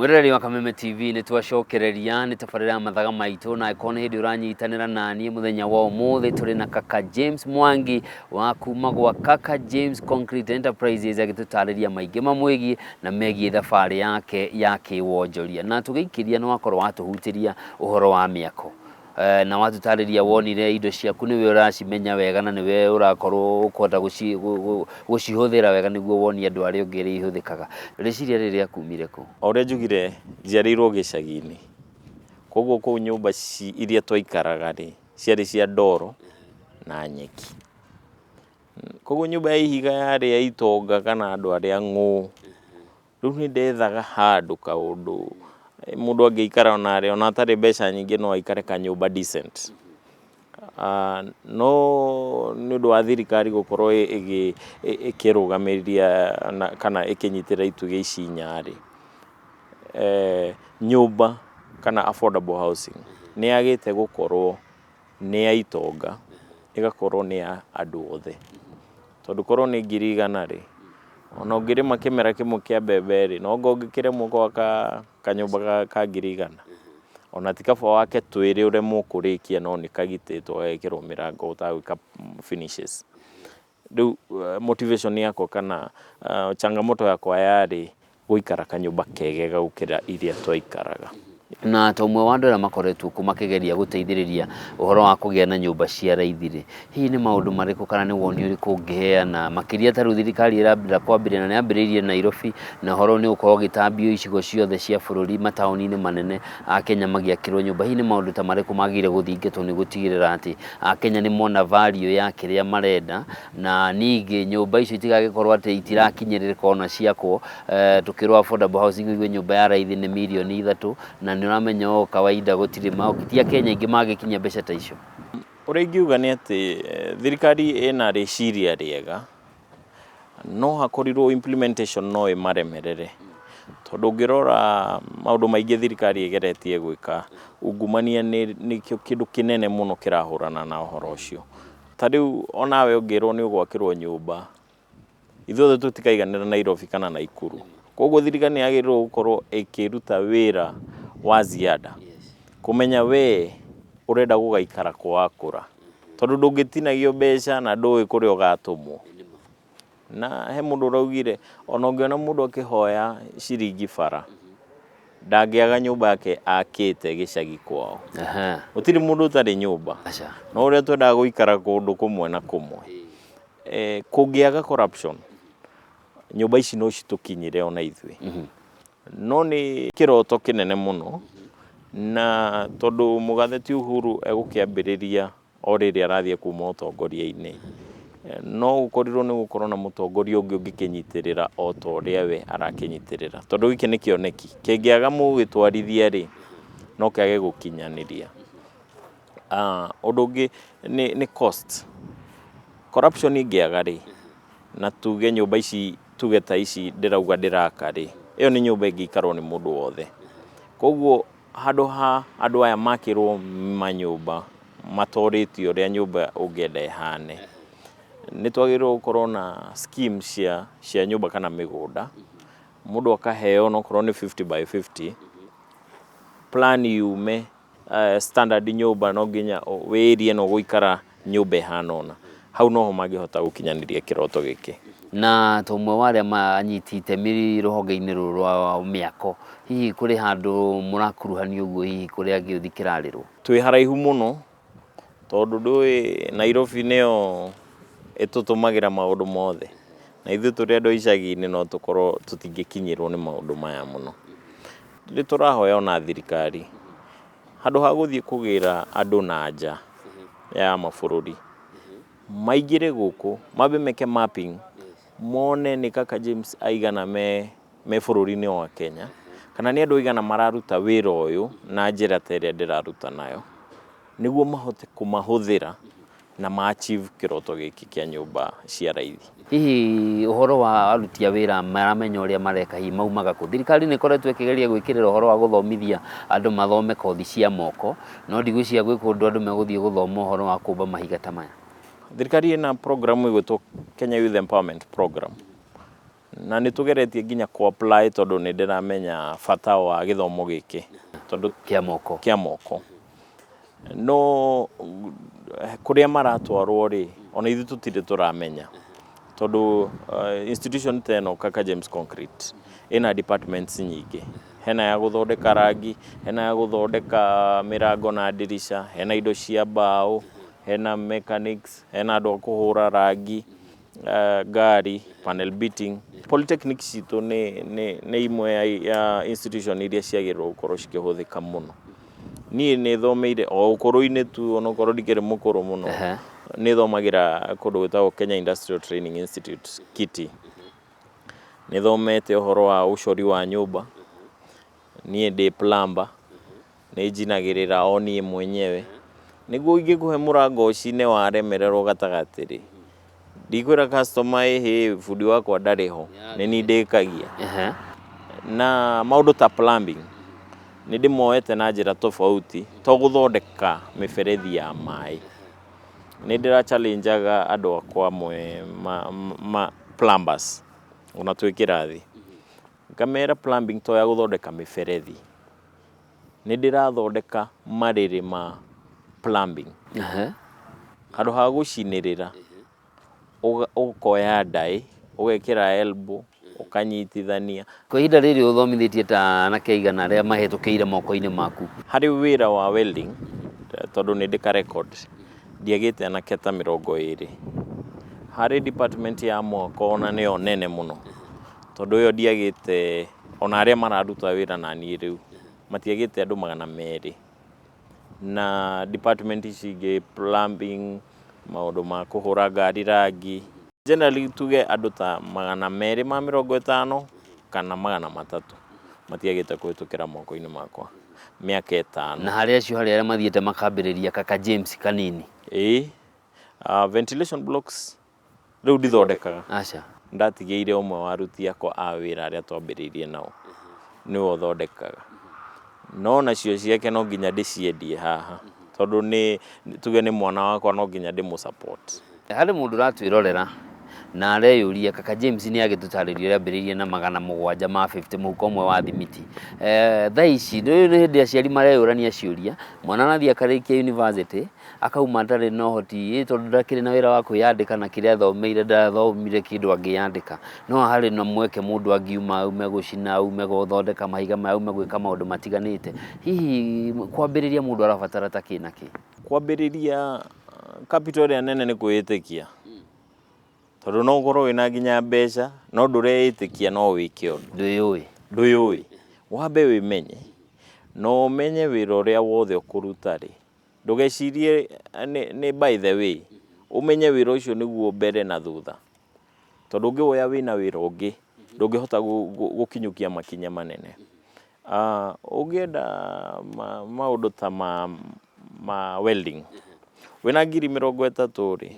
Mwireri wa Kameme TV ni twacokereria ni tabarira mathaga maitu na ikona hindi uranyitanira nani muthenya wa umuthi turi na kaka James Mwangi wa kuma gwa kaka James Concrete Enterprises agitutariria maingi mamwigi na megie thabari yake ya kiwonjoria na tugiikiria no akorwo watuhutiria uhoro wa miako na watutariria wonire indo ciaku niwe uracimenya wega na niwe urakorwo ukota gucihuthira wega niguo wonie andu aria ungiri ihuthikaga riciria riria kumire ku ore njugire njiarirwo gicagi-ini koguo ku nyumba iria twaikaraga ri ciari cia ndoro na nyeki koguo nyumba ya ihiga yari ya itonga kana andu aria ng'u riu ni ndethaga handu kaundu mundu angeikara ona atari mbeca nyingi no aikare kanyumba decent no ni undu wa thirikari gukorwo ikirugamiria kana ikinyitira itugĩ ici nyari nyumba kana affordable housing ni agite gukorwo ni ya itonga igakorwo ni ya andu othe tondu korwo ni 100 ri ona ungirima kimera kimwe kia mbembe ri no ngongikiremwo gwaka kanyumba ka 100 ona tikaba wake twiri uremwo kurikia no nikagititwo gagikirwo mirango utagwika finishes riu motivation yako kana changamoto yakwa yari guikara kanyumba kegega gukira iria twaikaraga na tomwe wa andu aria makoretwo kumakigeria guteithiriria uhoro wa kugia na nyumba cia raithi hihi ni maundu mariku kana ni woni uriku ungiheana makiria ta thirikari irambira kwambiria na niambiriirie Nairobi na uhoro ni ukorwo gitambio icigo ciothe cia bururi mataoni-ini manene a Kenya magiakirwo nyumba hihi ni maundu ta mariku magire guthingatwo ni gutigirira ati a Kenya ni mona value ya kiria marenda na ningi nyumba icio itigagikorwo ati itirakinyiririka ona ciakwo tukirwo affordable housing igwe nyumba ya raithi ni milioni 3 na niramenya o kawaida gutiri maokitia Kenya ingi magikinya mbeca ta icio uri ngiuga ni ati thirikari ina riciria riega no hakorirwo implementation no imaremerere tondu ngirora maundu maingi thirikari igeretie gwika ungumania ni kindu kinene muno kirahurana na uhoro ucio tariu onawe ungirwo ni ugwakirwo nyumba ithuothe tutikaiganira Nairobi kana Naikuru koguo thirikari yagirwo gukorwo ikiruta wira wa ziada kumenya we urenda gugaikara kwakura tondu ndungitinagio mbeca na ndui kuria ugatumwo na he mundu uraugire ona ungiona mundu akihoya ciringi bara ndangiaga nyumba yake akite gicagi kwao utiri mundu utari nyumba no uria twendaga guikara kundu kumwe na kumwe kungiaga corruption nyumba ici no citukinyire ona ithui no ni kiroto kinene muno na tondu mugatheti Uhuru egukiambiriria o riria arathie kuma utongoria-ini no gukorirwo ni gukorwo na mutongoria ungi ungikinyitirira o to ria we arakinyitirira tondu giki ni kioneki kingiaga mugitwarithia ri no kiage gukinyaniria undu ungi ni cost corruption ingiaga ri na tuge nyumba ici tuge ta ici ndirauga ndiraka ri iyo ni nyumba ingiikarwo ni mundu wothe koguo andu aya makirwo manyumba matoritio ria nyumba ungienda ihane ni twagirwo gukorwo na scheme cia nyumba kana migunda mundu akaheo no korwo ni 50 by 50 plan yume standard nyumba no nginya wirie no guikara nyumba ihana ona hau no magihota gukinyaniria kiroto giki na tomwe waria manyitite miri ruhonge-ini rwa miako hihi kuri handu murakuruhanio uguo hihi kuri angi thikirarirwo twi haraihu muno tondu ndui Nairobi nio itutumagira maundu mothe na ithu turi andu icagi-ini no tukorwo tutingikinyirwo ni maundu maya muno ndi turahoya ona thirikari handu ha guthie kugira andu na nja ya mabururi maigire guku mabe meke mapping mone ni kaka James aigana me bururi-ini wa Kenya kana ni andu aigana mararuta wira uyu na njira ta iria ndiraruta nayo niguo mahote kumahuthira na ma-achieve kiroto giki kia nyumba cia raithi hihi uhoro wa aruti a wira maramenya uria mareka hihi maumaga ku thirikari ni koretwo ikigeria gwikirira uhoro wa guthomithia andu mathome kothi cia moko no ndigwiciria gwi kundu andu meguthie guthoma uhoro wa kumba mahiga ta maya thirikari ina program igwitwo Kenya Youth Empowerment Program na nĩ tũgeretie nginya ku apply tondũ nĩ ndĩramenya bata wa gĩthomo gĩkĩ tondũ kĩa moko no kũrĩa maratwarwo rĩ ona ithuĩ tũtirĩ tũramenya tondũ institution ta ĩno Kaka James Concrete ĩna departments nyingĩ. Hena ya gũthondeka rangi, hena ya gũthondeka mĩrango na ndirisha, hena indo cia mbaũ, hena mechanics, hena andũ a kũhũra rangi, ngari, panel beating. Polytechnic citũ nĩ imwe ya institution iria ciagĩrĩirwo gũkorwo cikĩhũthĩka mũno. Niĩ nĩ thomeire o ũkũrũ-inĩ tu onokorwo ndikĩrĩ mũkũrũ mũno nĩ thomagĩra kũndũ gwĩtagwo Kenya Industrial Training Institute KITI. Nĩ thomete ũhoro wa ũcori wa nyũmba, niĩ ndĩ plumber, nĩ njinagĩrĩra o niĩ mwenyewe. Nĩguo ingĩkũhe mũrango ũcine waremererwo gatagatĩ rĩ, ndikwĩra customer ĩhĩ bundi wakwa ndarĩ ho, nĩ niĩ ndĩkagia. Na maũndũ ta plumbing nĩ ndĩmoete na njĩra tofauti to gũthondeka mĩberethi ya maĩ. Nĩ ndĩra challenge-aga andũ akwa plumbers ona twĩ kĩrathi, ngamera plumbing to ya gũthondeka mĩberethi, nĩ ndĩrathondeka marĩrĩ ma plumbing. Handũ ha gũcinĩrĩra ũkoya ndaĩ ũgekĩra elbow ũkanyitithania. Kwa ihinda rĩrĩ ũthomithĩtie ta anake aigana arĩa mahetũkĩire moko-inĩ maku? Harĩ wĩra wa welding tondũ nĩ ndĩka record ndiagĩte anake ta 20. Harĩ department ya moko ona nĩyo nene mũno tondũ ĩyo ndiagĩte ona arĩa mararuta wĩra na niĩ rĩu matiagĩte andũ 200. Na department ici ingĩ plumbing, maũndũ ma kũhũra ngari rangi, generally tuge andũ ta 250 kana 300 matiagĩte kũhĩtũkĩra moko-inĩ makwa mĩaka 5. Na harĩ acio harĩ arĩa mathiĩte makambĩrĩria Kaka James kanini? Ventilation blocks rĩu ndithondekaga. Aca. Ndatigĩire ũmwe wa aruti akwa a wĩra arĩa twambĩrĩirie nao nĩwe ũthondekaga, no nacio ciake no nginya ndĩciendie haha tondũ nĩ tuge nĩ mwana wakwa no nginya ndĩmũ support. Harĩ mũndũ ũratwĩrorera na areyũria Kaka James nĩ agĩtũtarĩria ambĩrĩirie na 750 mũhuko ũmwe wa thimiti. Thaa ici nĩ hĩndĩ aciari mareyũrania ciũria, mwana nathiĩ akarĩkia university akauma ndarĩ na ũhoti tondũ ndakĩrĩ na wĩra wa kwĩyandĩka na kĩrĩa athomeire ndathomire kĩndũ angĩyandĩka, no harĩ na mweke mũndũ angiuma aume gũcina, aume gũthondeka mahiga maya, aume gwĩka maũndũ matiganĩte. Hihi kwambĩrĩria mũndũ arabatara ta kĩ na kĩ? Kwambĩrĩria capital ĩrĩa nene nĩ kwĩĩtĩkia tondũ no ũkorwo wĩna nginya mbeca no ndũreĩtĩkia no wĩke ũndũ ndũĩũĩ. Wambe wĩmenye no ũmenye wĩra ũrĩa wothe ũkũruta rĩ, ndũgecirie nĩ by the way, ũmenye wĩra ũcio nĩguo mbere na thutha tondũ ũngĩwoya wĩna wĩra ũngĩ ndũngĩhota gũkinyũkia makinya manene. Ũngĩenda maũndũ ta ma welding wĩna 30,000 rĩ,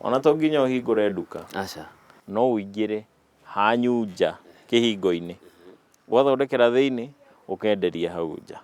ona to nginya ũhingũre nduka. Aca. No ũingĩre hanyu nja kĩhingo-inĩ ũgathondekera thĩinĩ ũkenderia hau nja.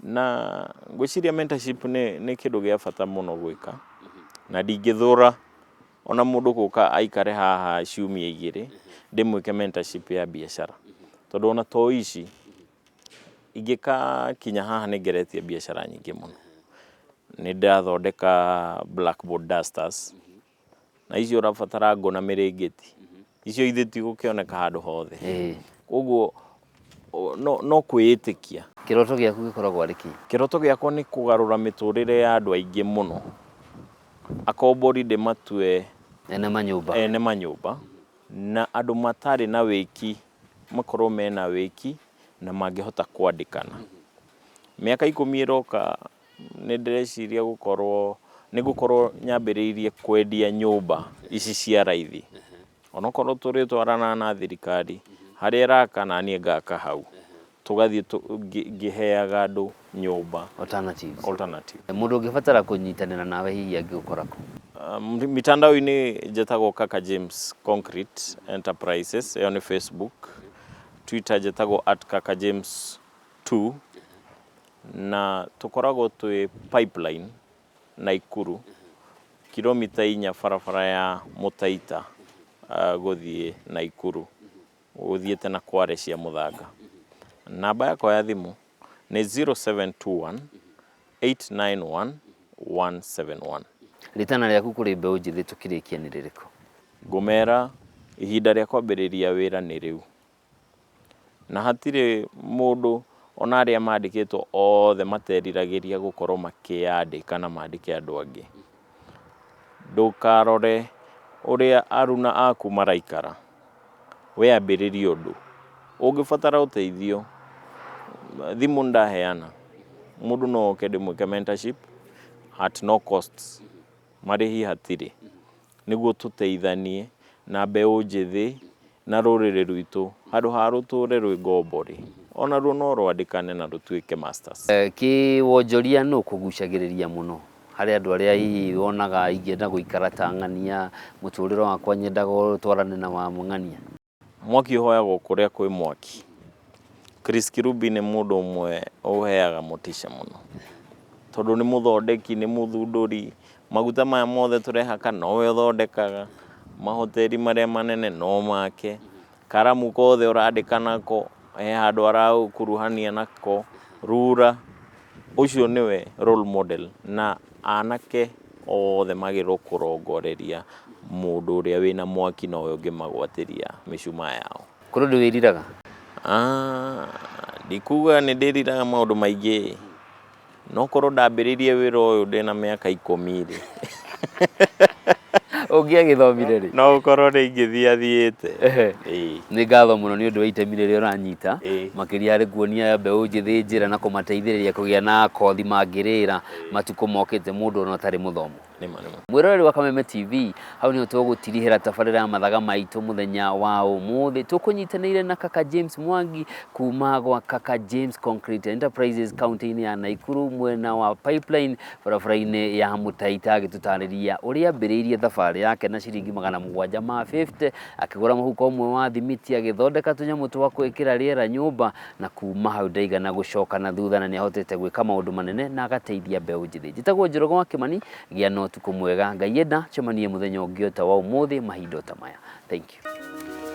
Na ngwĩciria mentorship nĩ kĩndũ gĩa bata mũno gwĩka, na ndingĩthũra ona mũndũ gũka aikare haha ciumia 2 ndĩmwĩke mentorship ya biacara tondũ ona to ici ingĩkakinya haha nĩ ngeretie biacara nyingĩ mũno. Nĩ ndathondeka blackboard dusters na icio ũrabatara ngũ na mĩrĩngĩti, icio ithĩ tigũkĩoneka handũ hothe. Ũguo no kwĩĩtĩkia. Kĩroto gĩaku gĩkoragwo arĩ kĩ? Kĩroto gĩakwa nĩ kũgarũra mĩtũrĩre ya andũ aingĩ mũno, akombori ndĩmatue ene manyũmba na andũ matarĩ na wĩki makorwo mena wĩki na mangĩhota kwandĩkana. Mĩaka 10 ĩroka nĩ ndĩreciria gũkorwo nyambĩrĩirie kwendia nyũmba ici cia raithi, onokorwo tũrĩtwarana na thirikari harĩa ĩraka na niĩ ngaka hau, tũgathiĩ ngĩheaga andũ nyũmba alternative. Mũndũ ũngĩbatara kũnyitanĩra nawe hihi angĩgũkora kũ? Mitandao-inĩ njĩtagwo Kaka James Concrete Enterprises, ĩyo nĩ Facebook. Twitter njĩtagwo @KakaJames2 na tũkoragwo twĩ Pipeline Naikuru, kilomita 4 barabara ya Mutaita guthie Naikuru uthiete na Kware cia Muthanga. Namba yakwa ya thimu ni 0721 891 171. Ritana rĩaku kũrĩ mbeũ njĩthĩ tũkĩrĩkia nĩ rĩrĩkũ? Ngũmera ihinda rĩa kwambĩrĩria wĩra nĩ rĩu, na hatirĩ mũndũ ona arĩa mandĩkĩtwo othe materiragĩria gũkorwo makĩandĩka na mandĩke andũ angĩ. Ndũkarore ũrĩa aruna aku maraikara, we ambĩrĩrie ũndũ. Ũngĩbatara ũteithio, thimũ ndaheana, mũndũ no oke ndĩmwĩke mentorship at no costs, marĩhi hatirĩ, nĩguo tũteithanie na mbeũ njĩthĩ na rũrĩrĩ rwitũ handũ ha rũtũre rwĩ ngombo-rĩ, ona ruo no rwandĩkane na rũtuĩke masters. Kĩwonjoria no kũgucagĩrĩria mũno harĩ andũ arĩa hihi wonaga ingĩenda gũikara ta ng'ania, mũtũrĩre wakwa nyendaga ũtwarane na wa ng'ania? Mwaki ũhoyagwo kũrĩa kwĩ mwaki. Chris Kirubi nĩ mũndũ ũmwe ũheaga motisha mũno, tondũ nĩ mũthondeki, nĩ mũthundũri. Maguta maya mothe tũrehaka nowe ũthondekaga, mahoteri marĩa manene no make, karamu kothe ũrandĩka nako he handũ arakuruhania nako, rura. Ũcio nĩwe role model, na anake othe magĩrĩirwo kũrongoreria mũndũ ũrĩa wĩna mwaki nowe ũngĩmagwatĩria mĩcumaa yao. Kũrĩ ũndũ wĩriraga? Ndikuga nĩ ndĩriraga maũndũ maingĩ, no korwo ndambĩrĩirie wĩra ũyũ ndĩna mĩaka 10-rĩ ũngĩagĩthomire-rĩ no ũkorwo nĩ ingĩthiathiĩte. Nĩ ngatho mũno nĩ ũndũ wa itemi rĩrĩa ũranyita makĩria harĩ kuonia mbeũ njĩthĩ njĩra na kũmateithĩrĩria kũgĩa na kothi mangĩrĩra matukũ mokĩte, mũndũ ona ũtarĩ mũthomu. Mwĩroreri wa Kameme TV, hau nĩho tũgũtirihĩra tabarĩra ya mathaga maitũ mũthenya wa ũmũthĩ. Tũkũnyitanĩire na kaka James Mwangi kuma gwa kaka James Concrete Enterprises kaunti-inĩ ya Naikuru mwena wa Pipeline barabara-inĩ ya Mutaita, agĩtũtarĩria ũrĩa ambĩrĩirie thabarĩ yake na ciringi 750, akĩgũra mũhuko ũmwe wa thimiti, agĩthondeka tũnyamũ twa gwĩkĩra rĩera nyũmba, na kuma hau ndaigana gũcoka na thutha, na nĩahotete gwĩka maũndũ manene na agateithia mbeũ njĩthĩ. Njĩtagwo Njoroge wa Kĩmani, gĩa na ũtukũ mwega. Ngai enda cemanie mũthenya ũngĩ ta wa ũmũthĩ mahinda ta maya. Thank you.